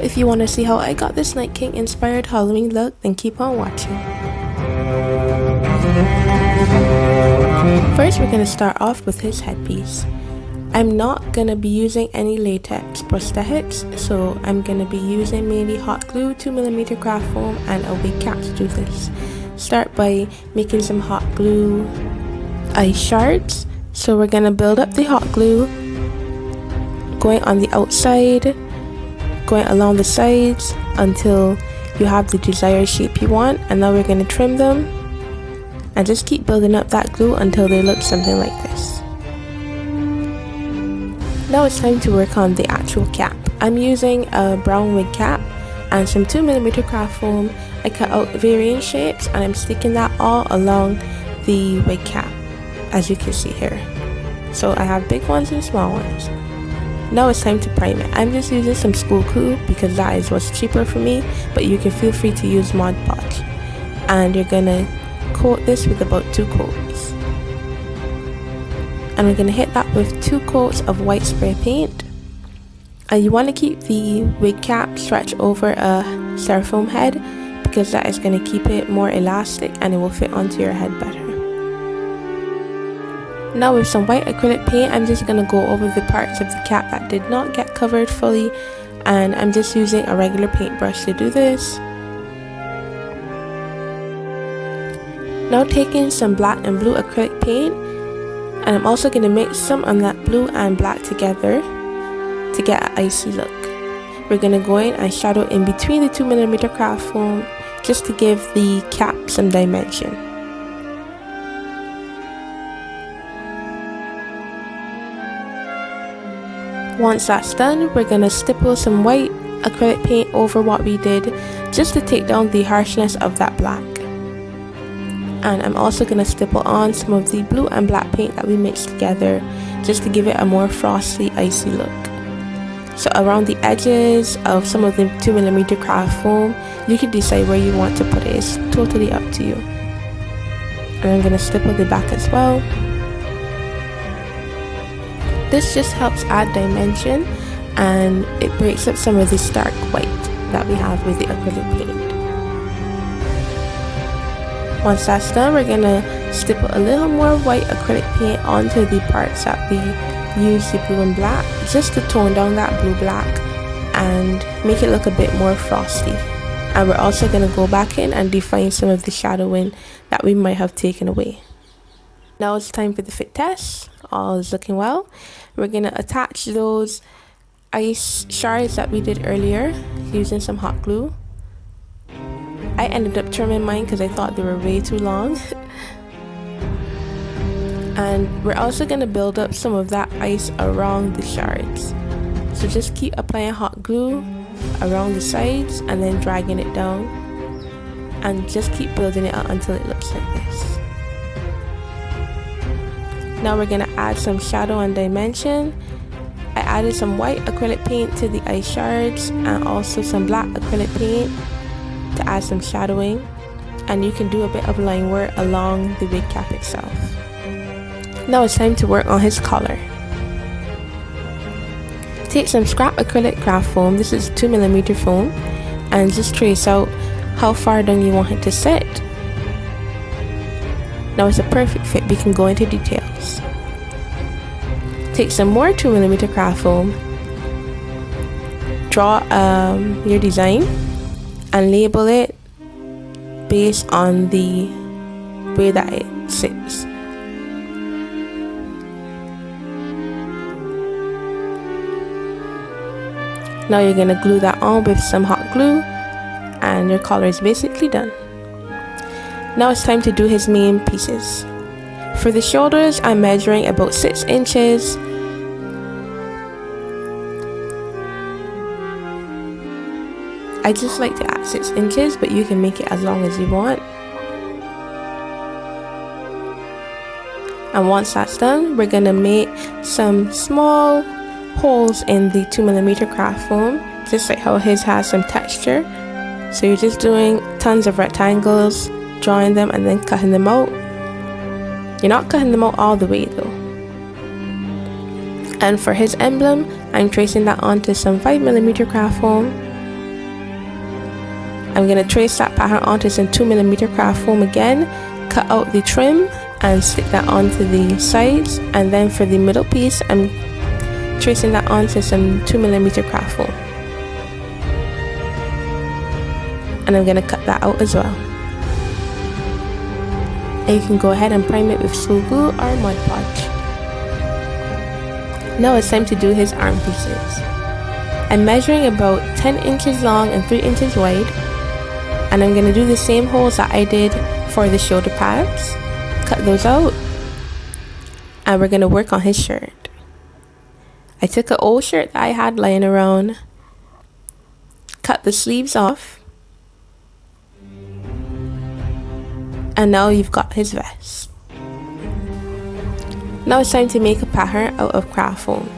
if you want to see how I got this Night King inspired Halloween look, then keep on watching. First, we're going to start off with his headpiece. I'm not going to be using any latex prosthetics, so I'm going to be using mainly hot glue, 2mm craft foam, and a wig cap to do this. Start by making some hot glue ice shards. So we're going to build up the hot glue, going on the outside, going along the sides until you have the desired shape you want, and now we're going to trim them and just keep building up that glue until they look something like this. Now it's time to work on the actual cap. I'm using a brown wig cap and some 2mm craft foam. I cut out varying shapes and I'm sticking that all along the wig cap, as you can see here. So I have big ones and small ones. Now it's time to prime it. I'm just using some school glue because that is what's cheaper for me, but you can feel free to use Mod Podge. And you're gonna coat this with about 2 coats. And we're gonna hit that with 2 coats of white spray paint. And you want to keep the wig cap stretched over a styrofoam head because that is going to keep it more elastic and it will fit onto your head better. Now with some white acrylic paint, I'm just going to go over the parts of the cap that did not get covered fully, and I'm just using a regular paintbrush to do this. Now taking some black and blue acrylic paint, and I'm also going to mix some on that blue and black together to get an icy look. We're going to go in and shadow in between the 2mm craft foam just to give the cap some dimension. Once that's done, we're going to stipple some white acrylic paint over what we did just to take down the harshness of that black. And I'm also going to stipple on some of the blue and black paint that we mixed together just to give it a more frosty, icy look. So around the edges of some of the 2mm craft foam, you can decide where you want to put it. It's totally up to you. And I'm going to stipple the back as well. This just helps add dimension and it breaks up some of the stark white that we have with the acrylic paint. Once that's done, we're going to stipple a little more white acrylic paint onto the parts that we use the blue and black just to tone down that blue black and make it look a bit more frosty. And we're also going to go back in and define some of the shadowing that we might have taken away. Now it's time for the fit test. All is looking well. We're going to attach those ice shards that we did earlier using some hot glue. I ended up trimming mine because I thought they were way too long. And we're also going to build up some of that ice around the shards. So just keep applying hot glue around the sides and then dragging it down. And just keep building it out until it looks like this. Now we're going to add some shadow and dimension. I added some white acrylic paint to the ice shards and also some black acrylic paint to add some shadowing. And you can do a bit of line work along the wig cap itself. Now it's time to work on his collar. Take some scrap acrylic craft foam, this is 2mm foam, and just trace out how far down you want it to sit. Now it's a perfect fit, we can go into details. Take some more 2mm craft foam, draw your design, and label it based on the way that it sits. Now you're going to glue that on with some hot glue and your collar is basically done. Now it's time to do his main pieces. For the shoulders, I'm measuring about 6 inches. I just like to add 6 inches, but you can make it as long as you want. And once that's done, we're going to make some small holes in the 2mm craft foam, just like how his has some texture. So you're just doing tons of rectangles, drawing them and then cutting them out. You're not cutting them out all the way though. And for his emblem, I'm tracing that onto some 5mm craft foam I'm going to trace that pattern onto some 2mm craft foam again, cut out the trim and stick that onto the sides, and then for the middle piece I'm tracing that onto some 2mm craft foam, and I'm going to cut that out as well. And you can go ahead and prime it with school glue or Mod Podge. Now it's time to do his arm pieces. I'm measuring about 10 inches long and 3 inches wide, and I'm going to do the same holes that I did for the shoulder pads. Cut those out, and we're going to work on his shirt. I took an old shirt that I had lying around, cut the sleeves off, and now you've got his vest. Now it's time to make a pattern out of craft foam.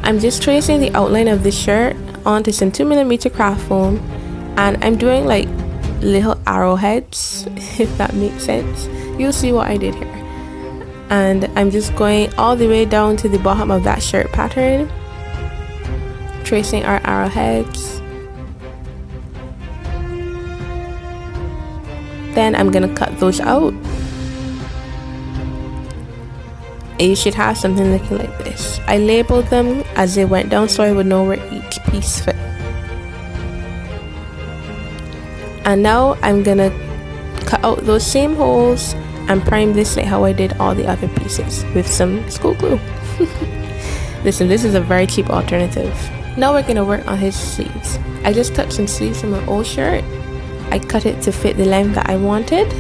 I'm just tracing the outline of the shirt onto some 2mm craft foam, and I'm doing like little arrowheads, if that makes sense. You'll see what I did here. And I'm just going all the way down to the bottom of that shirt pattern, tracing our arrowheads. Then I'm gonna cut those out. And you should have something looking like this. I labeled them as they went down so I would know where each piece fit. And now I'm gonna cut out those same holes and prime this like how I did all the other pieces with some school glue. Listen, this is a very cheap alternative. Now we're gonna work on his sleeves. I just took some sleeves from an old shirt. I cut it to fit the length that I wanted,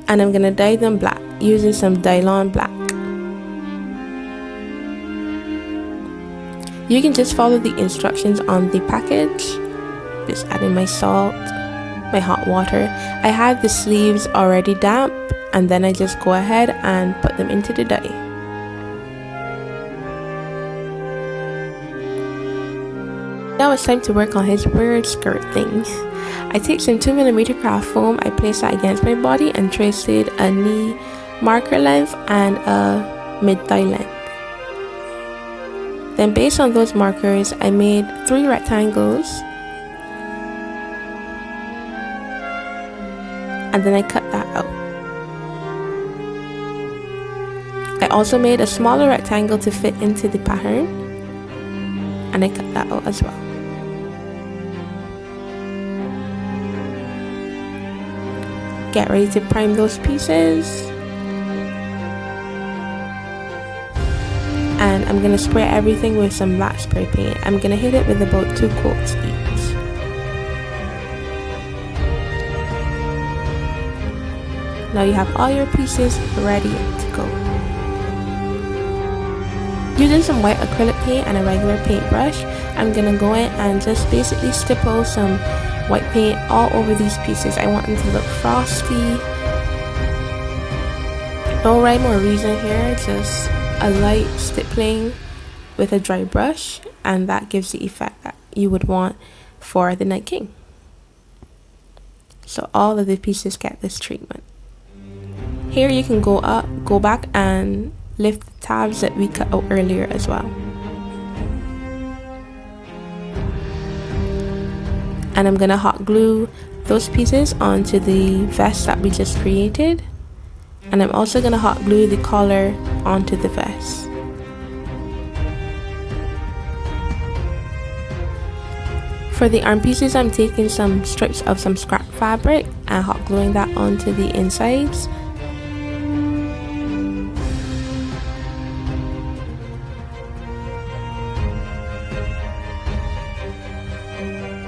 and I'm gonna dye them black using some Dylon black. You can just follow the instructions on the package. Just adding my salt, my hot water. I had the sleeves already damp, and then I just go ahead and put them into the dye. Now it's time to work on his weird skirt thing. I take some 2mm craft foam, I place that against my body and traced a knee marker length and a mid-thigh length. Then based on those markers, I made 3 rectangles, and then I cut that out. I also made a smaller rectangle to fit into the pattern, and I cut that out as well. Get ready to prime those pieces, and I'm gonna spray everything with some black spray paint. I'm gonna hit it with about 2 coats each. Now you have all your pieces ready to go. Using some white acrylic paint and a regular paintbrush, I'm gonna go in and just basically stipple some white paint all over these pieces. I want them to look frosty. No rhyme or reason here, just a light stippling with a dry brush, and that gives the effect that you would want for the Night King. So all of the pieces get this treatment. Here you can go back and lift the tabs that we cut out earlier as well. And I'm gonna hot glue those pieces onto the vest that we just created, and I'm also gonna hot glue the collar onto the vest. For the arm pieces, I'm taking some strips of some scrap fabric and hot gluing that onto the insides.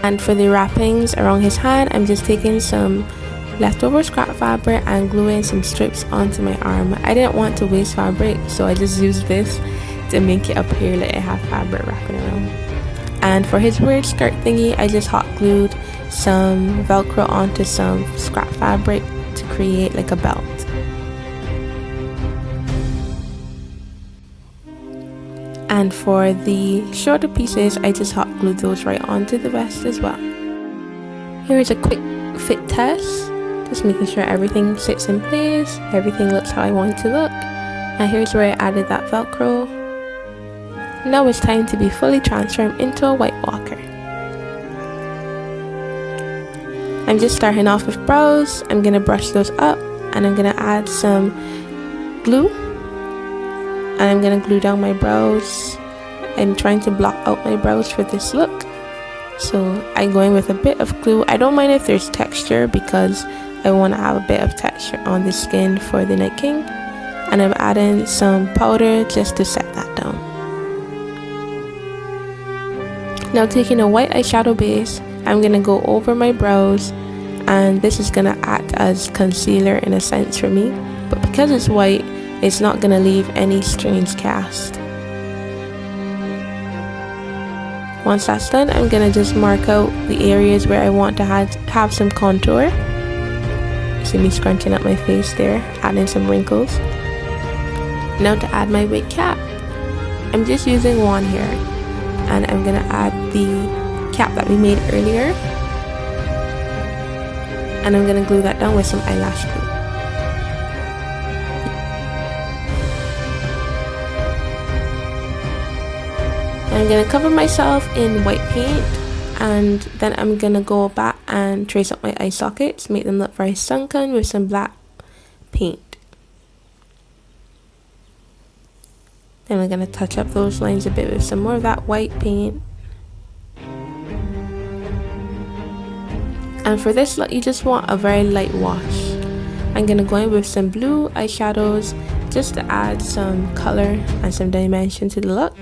And for the wrappings around his hand, I'm just taking some leftover scrap fabric and gluing some strips onto my arm. I didn't want to waste fabric, so I just used this to make it appear like I have fabric wrapping around. And for his weird skirt thingy, I just hot glued some Velcro onto some scrap fabric to create like a belt. And for the shoulder pieces, I just hot glued those right onto the vest as well. Here is a quick fit test, just making sure everything sits in place, everything looks how I want it to look. And here's where I added that Velcro. Now it's time to be fully transformed into a White Walker. I'm just starting off with brows. I'm gonna brush those up and I'm gonna add some glue, and I'm gonna glue down my brows. I'm trying to block out my brows for this look, so I go in with a bit of glue. I don't mind if there's texture because I want to have a bit of texture on the skin for the Night King, and I'm adding some powder just to set that down. Now taking a white eyeshadow base, I'm gonna go over my brows, and this is gonna act as concealer in a sense for me, but because it's white, it's not gonna leave any strange cast. Once that's done, I'm gonna just mark out the areas where I want to have some contour. See me scrunching up my face there, adding some wrinkles. Now to add my wig cap, I'm just using one here, and I'm gonna add the cap that we made earlier, and I'm gonna glue that down with some eyelash glue. I'm gonna cover myself in white paint, and then I'm gonna go back and trace up my eye sockets, make them look very sunken with some black paint. Then we're gonna touch up those lines a bit with some more of that white paint. And for this look, you just want a very light wash. I'm gonna go in with some blue eyeshadows just to add some color and some dimension to the look.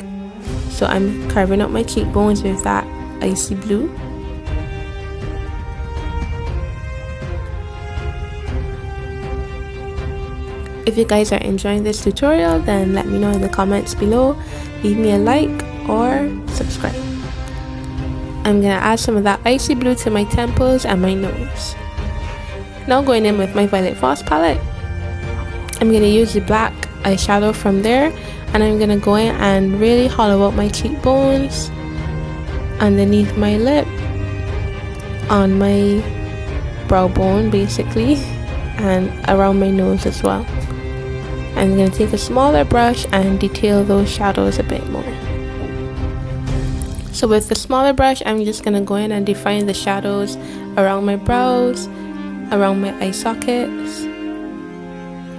So I'm carving up my cheekbones with that icy blue. If you guys are enjoying this tutorial, then let me know in the comments below. Leave me a like or subscribe. I'm gonna add some of that icy blue to my temples and my nose. Now going in with my Violet Voss palette, I'm gonna use the black eyeshadow from there, and I'm gonna go in and really hollow out my cheekbones, underneath my lip, on my brow bone basically, and around my nose as well. I'm gonna take a smaller brush and detail those shadows a bit more. So with the smaller brush, I'm just gonna go in and define the shadows around my brows, around my eye sockets,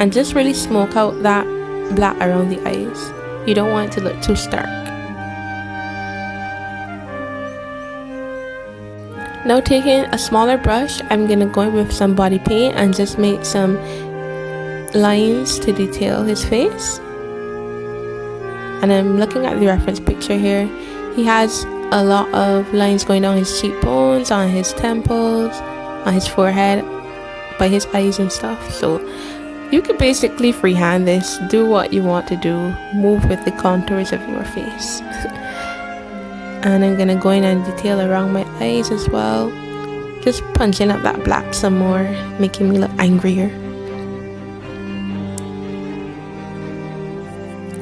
and just really smoke out that black around the eyes. You don't want it to look too stark. Now taking a smaller brush, I'm gonna go in with some body paint and just make some lines to detail his face. And I'm looking at the reference picture here. He has a lot of lines going down his cheekbones, on his temples, on his forehead, by his eyes and stuff. So you can basically freehand this, do what you want to do, move with the contours of your face. And I'm gonna go in and detail around my eyes as well, just punching up that black some more, making me look angrier.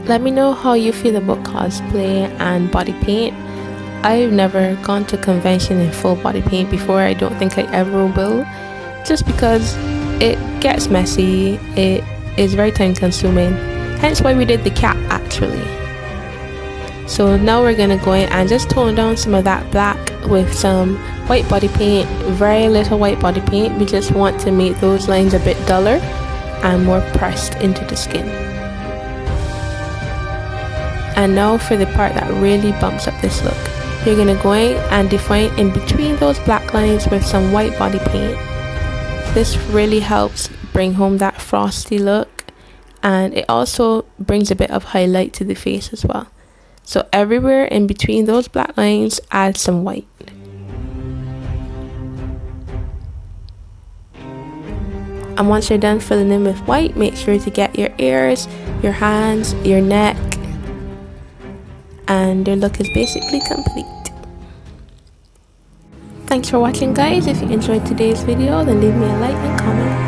Let me know how you feel about cosplay and body paint. I've never gone to a convention in full body paint before. I don't think I ever will, just because it gets messy, it is very time consuming, hence why we did the cap actually. So now we're gonna go in and just tone down some of that black with some white body paint, very little white body paint. We just want to make those lines a bit duller and more pressed into the skin. And now for the part that really bumps up this look. You're gonna go in and define in between those black lines with some white body paint. This really helps bring home that frosty look, and it also brings a bit of highlight to the face as well. So everywhere in between those black lines, add some white. And once you're done filling in with white, make sure to get your ears, your hands, your neck, and your look is basically complete. Thanks for watching guys. If you enjoyed today's video, then leave me a like and comment.